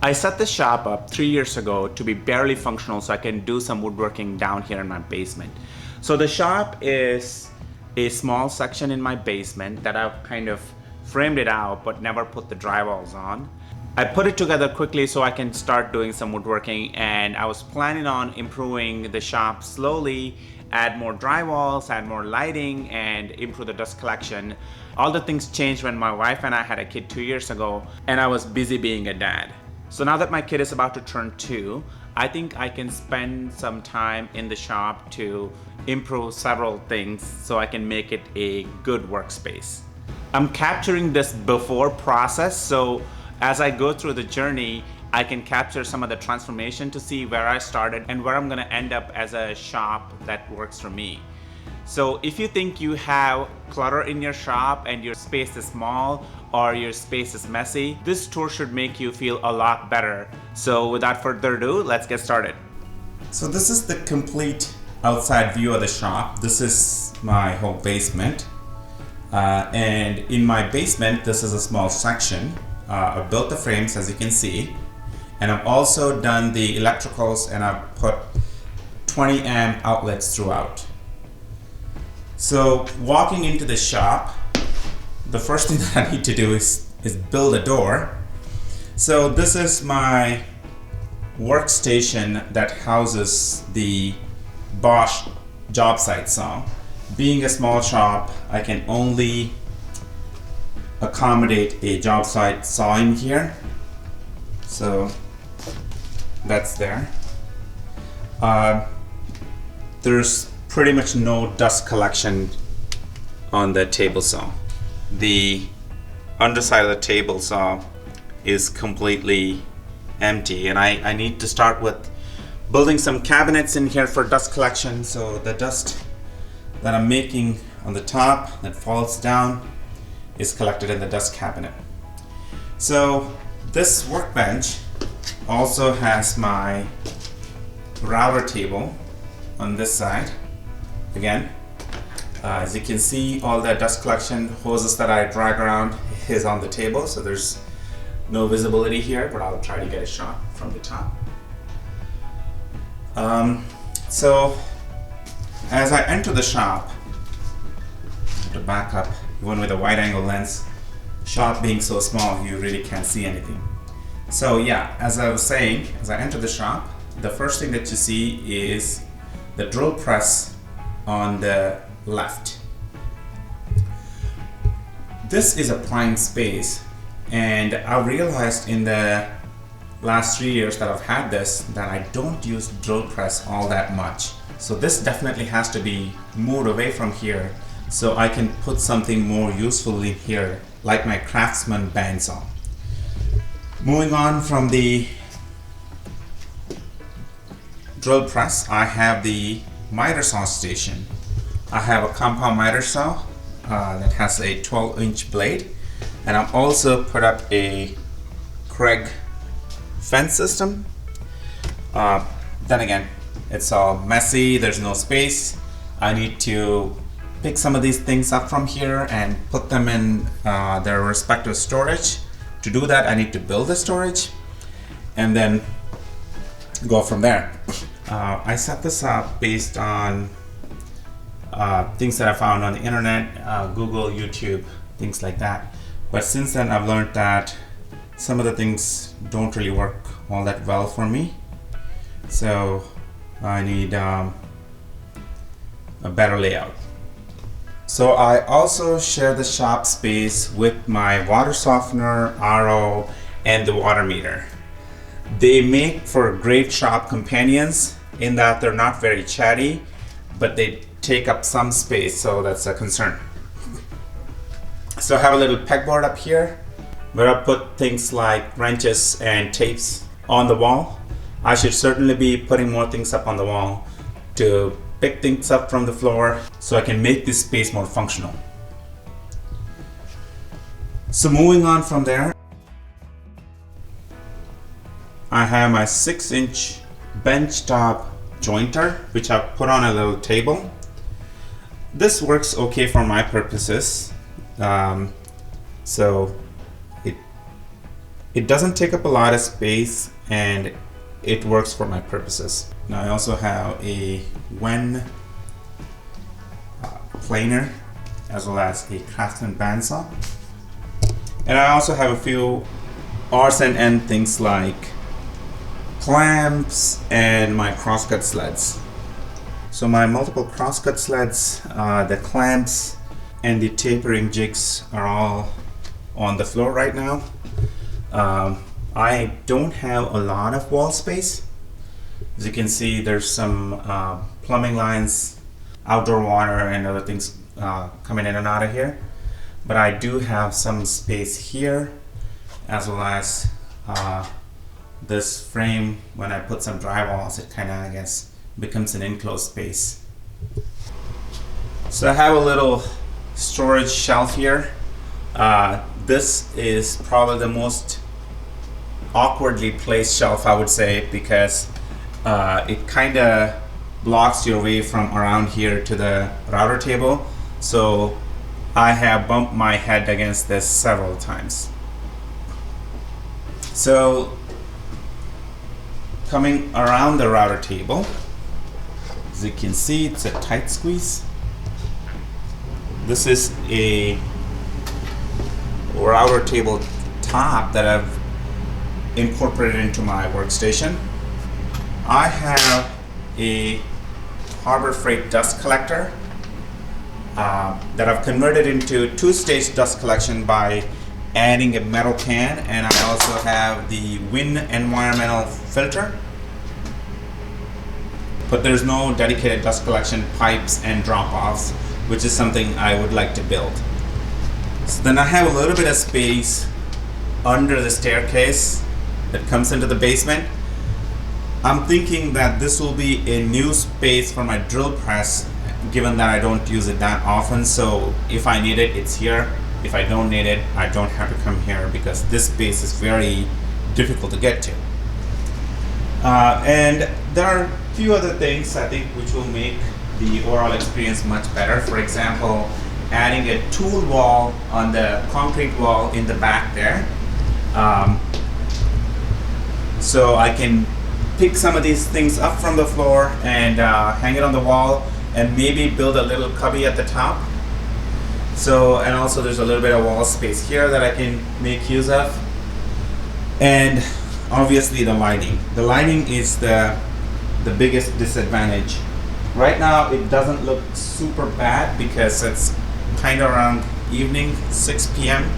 I set the shop up 3 years ago to be barely functional so I can do some woodworking down here in my basement. So the shop is a small section in my basement that I've kind of framed it out but never put the drywalls on. I put it together quickly so I can start doing some woodworking, and I was planning on improving the shop slowly, add more drywalls, add more lighting, and improve the dust collection. All the things changed when my wife and I had a kid 2 years ago, and I was busy being a dad. So now that my kid is about to turn 2, I think I can spend some time in the shop to improve several things so I can make it a good workspace. I'm capturing this before process, so as I go through the journey, I can capture some of the transformation to see where I started and where I'm gonna end up as a shop that works for me. So if you think you have clutter in your shop and your space is small or your space is messy, this tour should make you feel a lot better. So without further ado, let's get started. So this is the complete outside view of the shop. This is my whole basement. And in my basement, this is a small section. I've built the frames, as you can see, and I've also done the electricals, and I've put 20 amp outlets throughout. So walking into the shop, the first thing that I need to do is build a door. So this is my workstation that houses the Bosch job site saw. Being a small shop, I can only accommodate a job site saw in here. So that's there. There's pretty much no dust collection on the table saw. The underside of the table saw is completely empty, and I need to start with building some cabinets in here for dust collection, so the dust that I'm making on the top that falls down is collected in the dust cabinet. So this workbench also has my router table on this side. Again, as you can see, all the dust collection hoses that I drag around is on the table, so there's no visibility here, but I'll try to get a shot from the top. So as I enter the shop, to back up, even with a wide angle lens, shop being so small, you really can't see anything. So yeah, as I was saying, as I enter the shop, the first thing that you see is the drill press on the left. This is a prime space, and I realized in the last 3 years that I've had this that I don't use drill press all that much. So this definitely has to be moved away from here so I can put something more useful in here, like my Craftsman bandsaw. Moving on from the drill press, I have the miter saw station. I have a compound miter saw that has a 12-inch blade, and I've also put up a Craig fence system. Then again, it's all messy, there's no space. I need to pick some of these things up from here and put them in their respective storage. To do that, I need to build the storage and then go from there. I set this up based on things that I found on the internet, Google, YouTube, things like that. But since then, I've learned that some of the things don't really work all that well for me. So I need a better layout. So I also share the shop space with my water softener, RO, and the water meter. They make for great shop companions in that they're not very chatty, but they take up some space, so that's a concern. So I have a little pegboard up here where I put things like wrenches and tapes on the wall. I should certainly be putting more things up on the wall to pick things up from the floor so I can make this space more functional. So moving on from there, I have my 6-inch benchtop jointer, which I've put on a little table. This works okay for my purposes. So It doesn't take up a lot of space and it works for my purposes. Now I also have a Wen planer as well as a Craftsman bandsaw. And I also have a few odds and end things like clamps and my crosscut sleds. So my multiple crosscut sleds, the clamps and the tapering jigs are all on the floor right now. I don't have a lot of wall space. As you can see, there's some plumbing lines, outdoor water and other things coming in and out of here. But I do have some space here, as well as this frame. When I put some drywalls, it kind of, I guess, becomes an enclosed space. So I have a little storage shelf here. This is probably the most awkwardly placed shelf, I would say, because it kind of blocks your way from around here to the router table. So I have bumped my head against this several times. So coming around the router table, as you can see, it's a tight squeeze. This is a router table top that I've incorporated into my workstation. I have a Harbor Freight dust collector that I've converted into two-stage dust collection by adding a metal can, and I also have the Win environmental filter. But there's no dedicated dust collection pipes and drop-offs, which is something I would like to build. So then I have a little bit of space under the staircase that comes into the basement. I'm thinking that this will be a new space for my drill press, given that I don't use it that often. So if I need it, it's here. If I don't need it, I don't have to come here, because this space is very difficult to get to. And there are a few other things I think which will make the overall experience much better. For example, adding a tool wall on the concrete wall in the back there. So I can pick some of these things up from the floor and hang it on the wall, and maybe build a little cubby at the top. So, and also there's a little bit of wall space here that I can make use of. And obviously the lighting. The lighting is the biggest disadvantage. Right now it doesn't look super bad because it's kind of around evening, 6 p.m.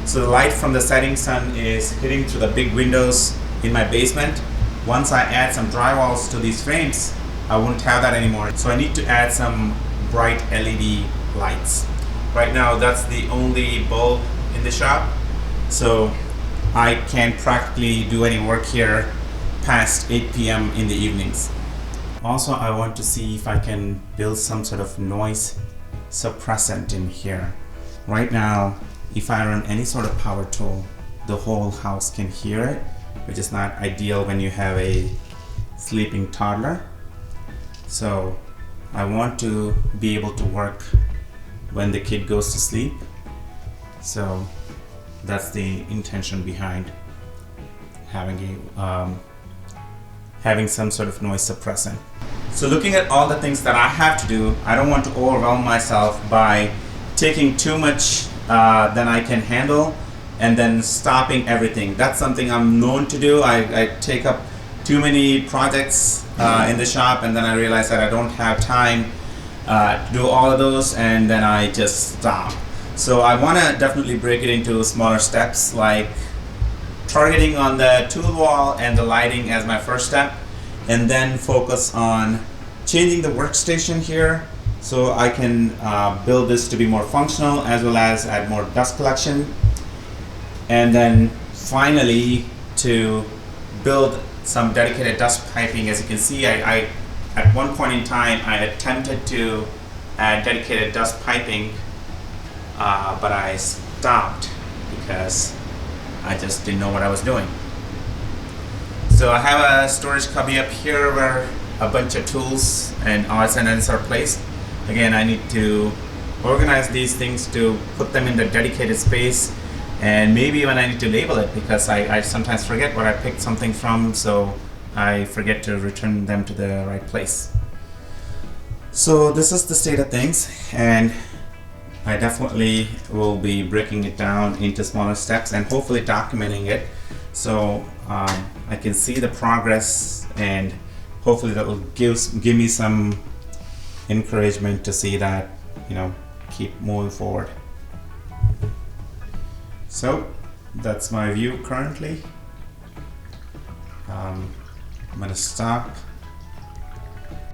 So the light from the setting sun is hitting through the big windows in my basement. Once I add some drywalls to these frames, I won't have that anymore. So I need to add some bright LED lights. Right now that's the only bulb in the shop, so I can't practically do any work here past 8 p.m. in the evenings. Also, I want to see if I can build some sort of noise suppressant in here. Right now, if I run any sort of power tool, the whole house can hear it, which is not ideal when you have a sleeping toddler. So I want to be able to work when the kid goes to sleep. So that's the intention behind having some sort of noise suppressant. So looking at all the things that I have to do, I don't want to overwhelm myself by taking too much than I can handle and then stopping everything. That's something I'm known to do. I take up too many projects in the shop, and then I realize that I don't have time to do all of those, and then I just stop. So I want to definitely break it into smaller steps, like targeting on the tool wall and the lighting as my first step, and then focus on changing the workstation here so I can build this to be more functional, as well as add more dust collection. And then finally to build some dedicated dust piping. As you can see, I at one point in time I attempted to add dedicated dust piping, but I stopped because I just didn't know what I was doing. So I have a storage cubby up here where a bunch of tools and odds and ends are placed. Again, I need to organize these things to put them in the dedicated space And maybe when I need to label it, because I sometimes forget where I picked something from, so I forget to return them to the right place. So this is the state of things, and I definitely will be breaking it down into smaller steps and hopefully documenting it, so I can see the progress, and hopefully that will give me some encouragement to see that, you know, keep moving forward. So that's my view currently. I'm gonna stop